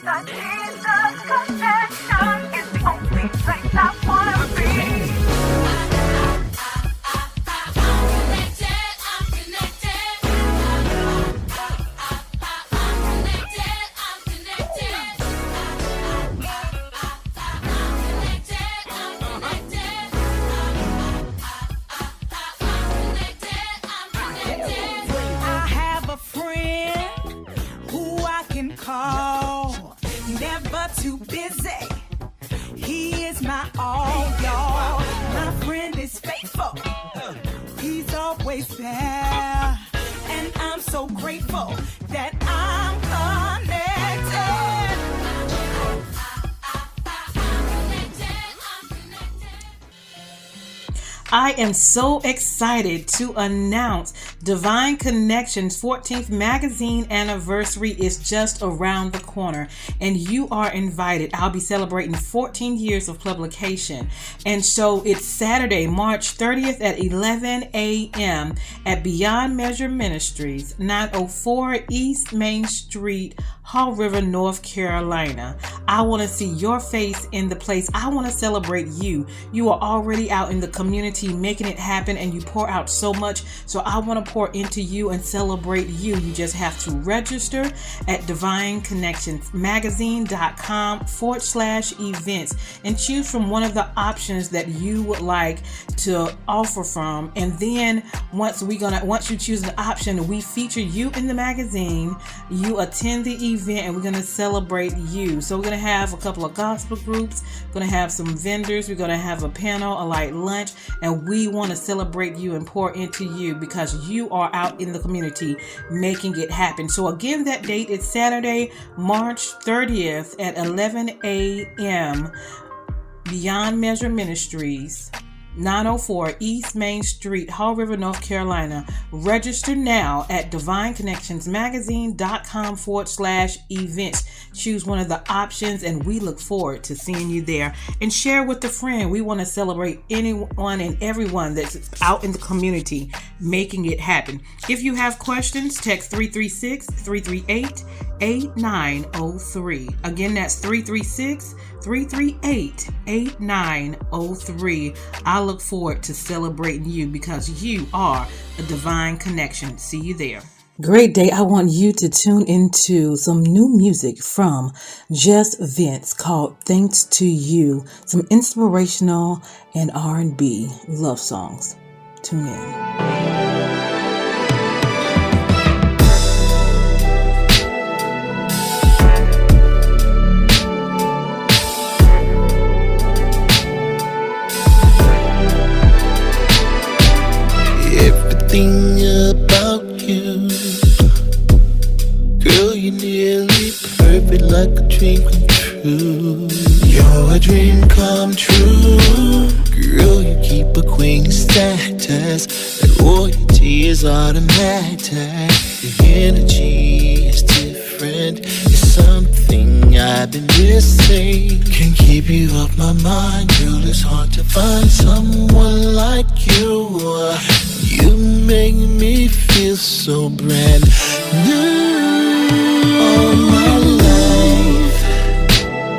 The Jesus connection is the only place I wanna be. Call, never too busy. He is my all, y'all. My friend is faithful. He's always there, and I'm so grateful that I'm connected. I am so excited to announce Divine Connections 14th magazine anniversary is just around the corner, and you are invited. I'll be celebrating 14 years of publication, and so it's Saturday, March 30th at 11 a.m. at Beyond Measure Ministries, 904 East Main Street, Haw River, North Carolina. I want to see your face in the place. I want to celebrate you. You are already out in the community making it happen, and you pour out so much. So I want to pour into you and celebrate you. You just have to register at divineconnectionsmagazine.com/events and choose from one of the options that you would like to offer from. And then once you choose an option, we feature you in the magazine. You attend the event, and we're going to celebrate you. So we're going to have a couple of gospel groups, we're going to have some vendors, we're going to have a panel, a light lunch, and we want to celebrate you and pour into you because you are out in the community making it happen. So again, that date is Saturday, March 30th at 11 a.m. Beyond Measure Ministries, 904 East Main Street, Haw River, North Carolina. Register now at divineconnectionsmagazine.com/events. Choose one of the options, and we look forward to seeing you there. And share with a friend. We want to celebrate anyone and everyone that's out in the community making it happen. If you have questions, text 336-338-8903. Again, that's 336-338-8903. I look forward to celebrating you because you are a divine connection. See you there. Great day. I want you to tune into some new music from JustVince called Thanks to You. Some inspirational and R&B love songs. Tune in. About you, girl, you're nearly perfect, like a dream come true. You're a dream come true, girl. You keep a queen status, that loyalty is automatic. Your energy is different, it's something I've been missing. Can't keep you off my mind, girl. It's hard to find someone like you. You make me feel so brand new. All my life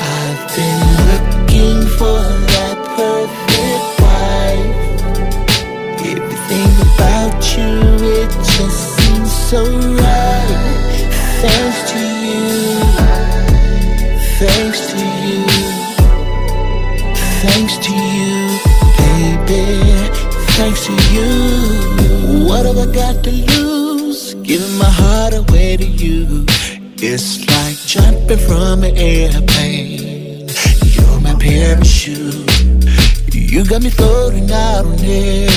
I've been looking for that perfect wife. Everything about you, it just seems so right. Thanks to you, thanks to you, thanks to you, baby. Thanks to you, what have I got to lose? Giving my heart away to you. It's like jumping from an airplane. You're my parachute. You got me floating out on air,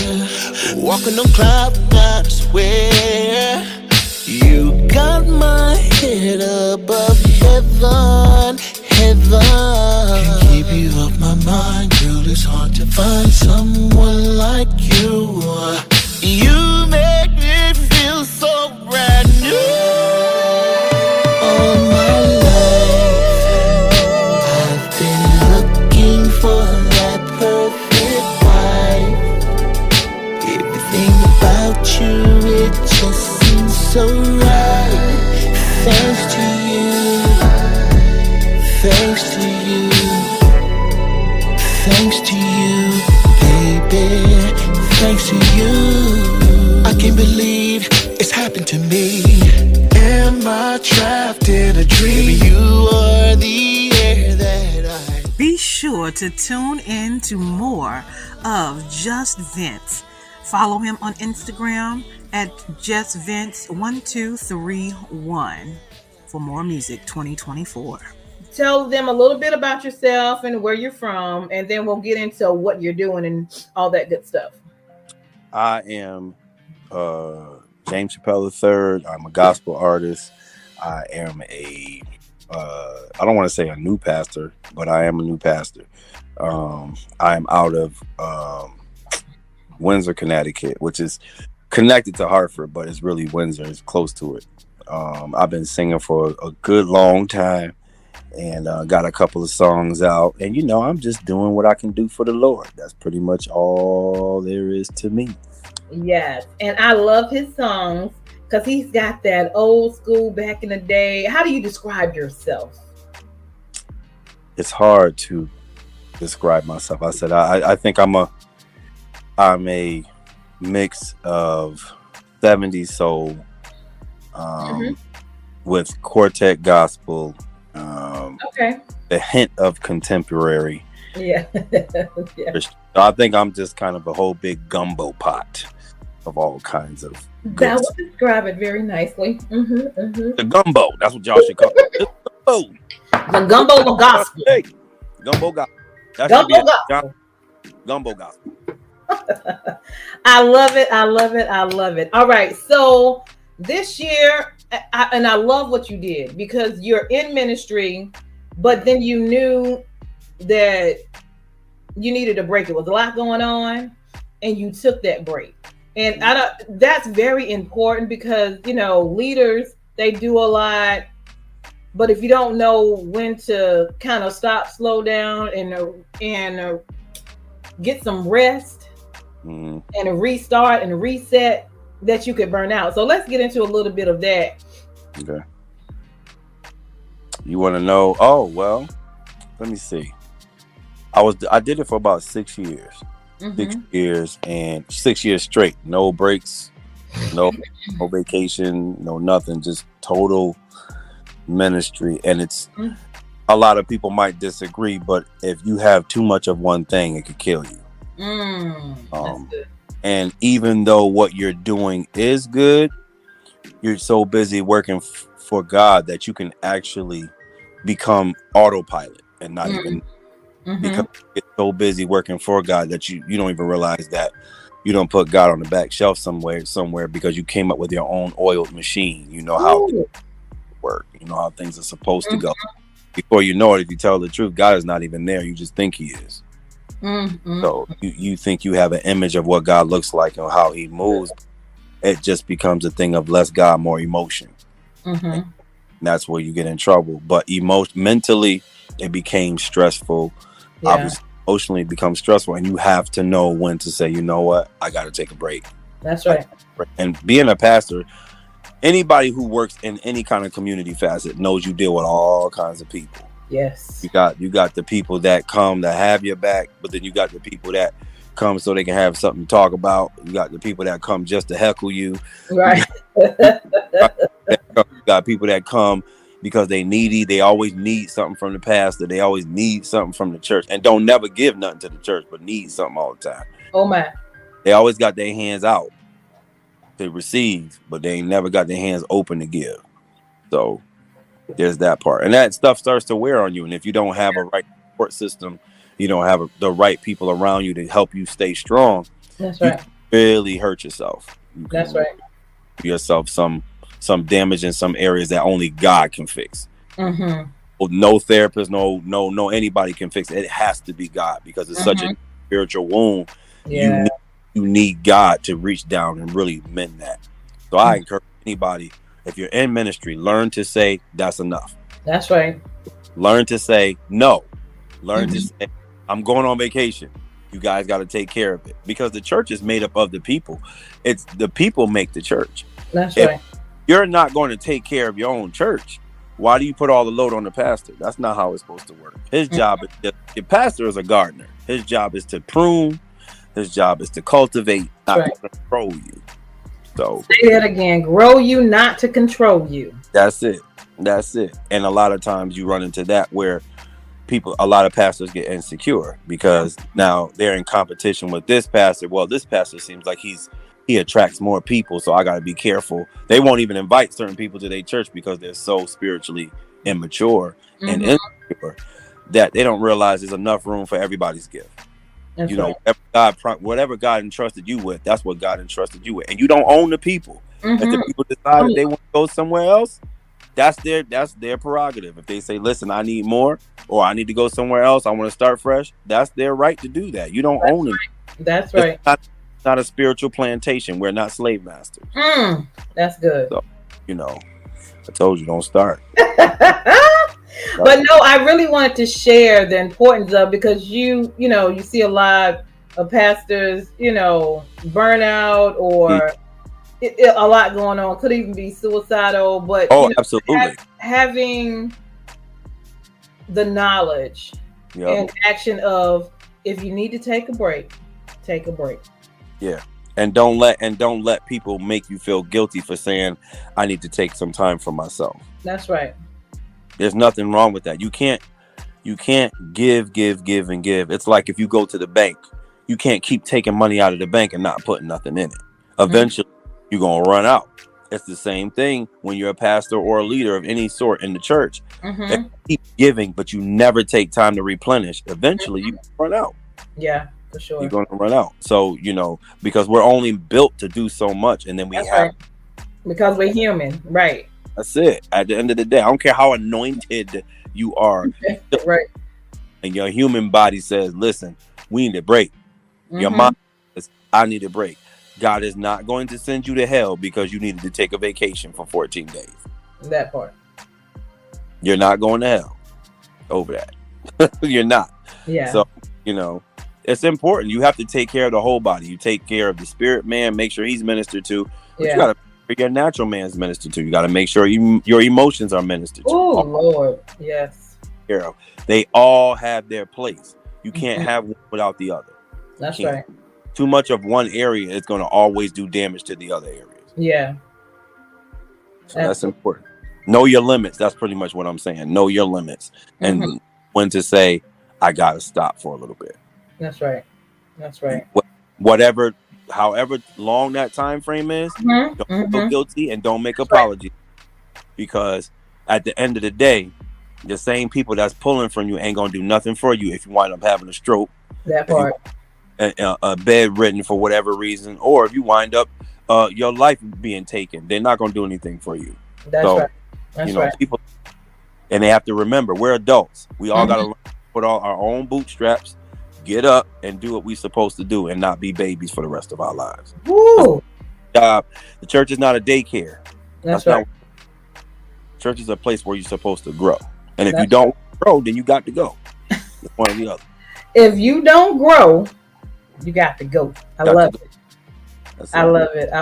walking on clouds, I swear. You got my head above heaven, heaven. Can't keep you off my mind, girl. It's hard to find someone like you. You make me feel so brand new. All my life I've been looking for that perfect wife. Everything about you, it just seems so right. Thanks to you, thanks to you. Thanks to you, baby. Thanks to you. I can't believe it's happened to me. Am I trapped in a dream? You are the air that I... Be sure to tune in to more of Just Vince. Follow him on Instagram at JustVince1 for more music 2024. Tell them a little bit about yourself and where you're from, and then we'll get into what you're doing and all that good stuff. I am James Chappell III. I'm a gospel artist. I am I don't want to say a new pastor, but I am a new pastor. I am out of Windsor, Connecticut, which is connected to Hartford, but it's really Windsor. It's close to it. I've been singing for a good long time, and got a couple of songs out. And, you know, I'm just doing what I can do for the Lord. That's pretty much all there is to me. Yes, and I love his songs because he's got that old school back in the day. How do you describe yourself? It's hard to describe myself. I said I think I'm a mix of 70s soul with quartet gospel, Okay. a hint of contemporary. Yeah. Yeah. I think I'm just kind of a whole big gumbo pot of all kinds of That goods. would describe it very nicely. The gumbo. That's what y'all should call it. The gumbo. The gumbo of gospel. Hey, gumbo gospel. That Gumbo should be gospel. Gumbo gospel. I love it. I love it. I love it. All right. So this year, I love what you did because you're in ministry, but then you knew that you needed a break. It was a lot going on, and you took that break. And that's very important because, you know, leaders, they do a lot, but if you don't know when to kind of stop, slow down, and get some rest and restart and reset, that you could burn out. So let's get into a little bit of that. Okay. You want to know? Oh, well, let me see. I did it for about 6 years. 6 years and 6 years straight. No breaks, no vacation, no nothing. Just total ministry. And it's a lot of people might disagree, but if you have too much of one thing, it could kill you. That's good. And even though what you're doing is good, you're so busy working for God that you can actually become autopilot and not even because you get so busy working for God that you don't even realize that you don't put God on the back shelf somewhere because you came up with your own oiled machine. You know how things work. You know how things are supposed to go. Before you know it, if you tell the truth, God is not even there. You just think he is. So you think you have an image of what God looks like and how he moves. It just becomes a thing of less God, more emotion. And that's where you get in trouble. But mentally, it became stressful. Obviously, emotionally, it becomes stressful. And you have to know when to say, you know what, I got to take a break. That's right. And being a pastor, anybody who works in any kind of community facet knows you deal with all kinds of people. Yes. You got the people that come to have your back, but then you got the people that come so they can have something to talk about. You got the people that come just to heckle you. Right. You got people that come because they needy. They always need something from the pastor. They always need something from the church and don't never give nothing to the church, but need something all the time. Oh my. They always got their hands out to receive, but they ain't never got their hands open to give. So there's that part. And that stuff starts to wear on you. And if you don't have a right support system, you don't have the right people around you to help you stay strong. That's right. You really hurt yourself. That's right. Yourself some damage in some areas that only God can fix. Mm-hmm. Well, no therapist, no anybody can fix it. It has to be God because it's such a spiritual wound. Yeah. You need God to reach down and really mend that. So I encourage anybody, if you're in ministry, learn to say that's enough. That's right. Learn to say no. Learn to say I'm going on vacation. You guys got to take care of it because the church is made up of the people. It's the people make the church. That's If right. you're not going to take care of your own church, Why do you put all the load on the pastor? That's not how it's supposed to work. His job is your pastor is a gardener. His job is to prune. His job is to cultivate, not to control you. So say that again. Grow you, not to control you. That's it. That's it. And a lot of times you run into that where a lot of pastors get insecure because now they're in competition with this pastor. Well, this pastor seems like he attracts more people, so I got to be careful. They won't even invite certain people to their church because they're so spiritually immature and insecure that they don't realize there's enough room for everybody's gift. That's whatever God entrusted you with, that's what God entrusted you with. And you don't own the people. If the people decide that they want to go somewhere else, that's their prerogative. If they say, listen, I need more, or I need to go somewhere else, I want to start fresh, that's their right to do that. You don't own it. That's right. It's not a spiritual plantation. We're not slave masters. That's good. So, I told you, don't start. But no, I really wanted to share the importance of, because you see a lot of pastors, burnout or a lot going on. Could even be suicidal, but absolutely, having the knowledge and action of, if you need to take a break, take a break. Yeah. And don't let people make you feel guilty for saying, I need to take some time for myself. That's right. There's nothing wrong with that. You can't give. It's like if you go to the bank, you can't keep taking money out of the bank and not putting nothing in it. Eventually, you're going to run out. It's the same thing when you're a pastor or a leader of any sort in the church. If you keep giving, but you never take time to replenish, eventually you run out. Yeah, for sure. You're going to run out. So, because we're only built to do so much, and then because we're human, right? That's it. At the end of the day, I don't care how anointed you are. Right. And your human body says, listen, we need a break. Your mind says, I need a break. God is not going to send you to hell because you needed to take a vacation for 14 days. That part. You're not going to hell over that. You're not. Yeah. So, it's important. You have to take care of the whole body. You take care of the spirit man, make sure he's ministered to. But you got to your natural man's ministered to. You got to make sure your emotions are ministered to. Oh, Lord. Yes. They all have their place. You can't have one without the other. That's right. Too much of one area is going to always do damage to the other areas. Yeah. So that's important. Know your limits. That's pretty much what I'm saying. Know your limits and when to say, I got to stop for a little bit. That's right. That's right. However long that time frame is, don't feel guilty and don't make apologies, because at the end of the day, the same people that's pulling from you ain't gonna do nothing for you if you wind up having a stroke, that part, a bedridden for whatever reason, or if you wind up your life being taken. They're not gonna do anything for you. That's right. That's right. People, and they have to remember, we're adults. We all gotta put all our own bootstraps, get up and do what we're supposed to do, and not be babies for the rest of our lives. Woo! The church is not a daycare. That's right. Church is a place where you're supposed to grow. And if you don't grow, then you got to go. It's one or the other. If you don't grow, you got to go. I love it. I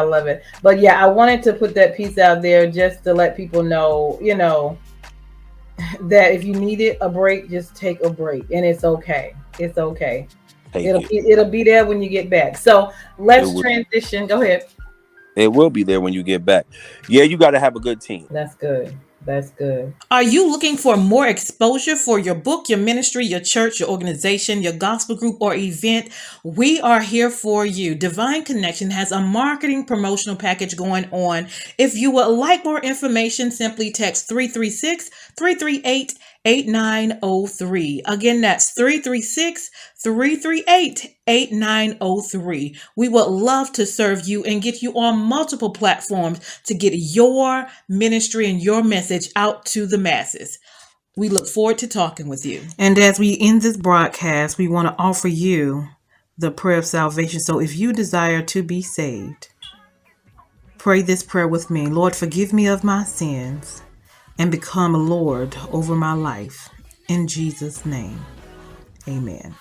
love it. But yeah, I wanted to put that piece out there just to let people know, that if you needed a break, just take a break, and it's okay. It's okay. It'll be there when you get back. So let's transition. Go ahead. It will be there when you get back. Yeah, you got to have a good team. That's good. That's good. Are you looking for more exposure for your book, your ministry, your church, your organization, your gospel group, or event? We are here for you. Divine Connection has a marketing promotional package going on. If you would like more information, simply text 336-338-8903. Again, that's 336-338-8903. We would love to serve you and get you on multiple platforms to get your ministry and your message out to the masses. We look forward to talking with you. And as we end this broadcast, we want to offer you the prayer of salvation. So if you desire to be saved, pray this prayer with me. Lord, forgive me of my sins and become Lord over my life. In Jesus' name, amen.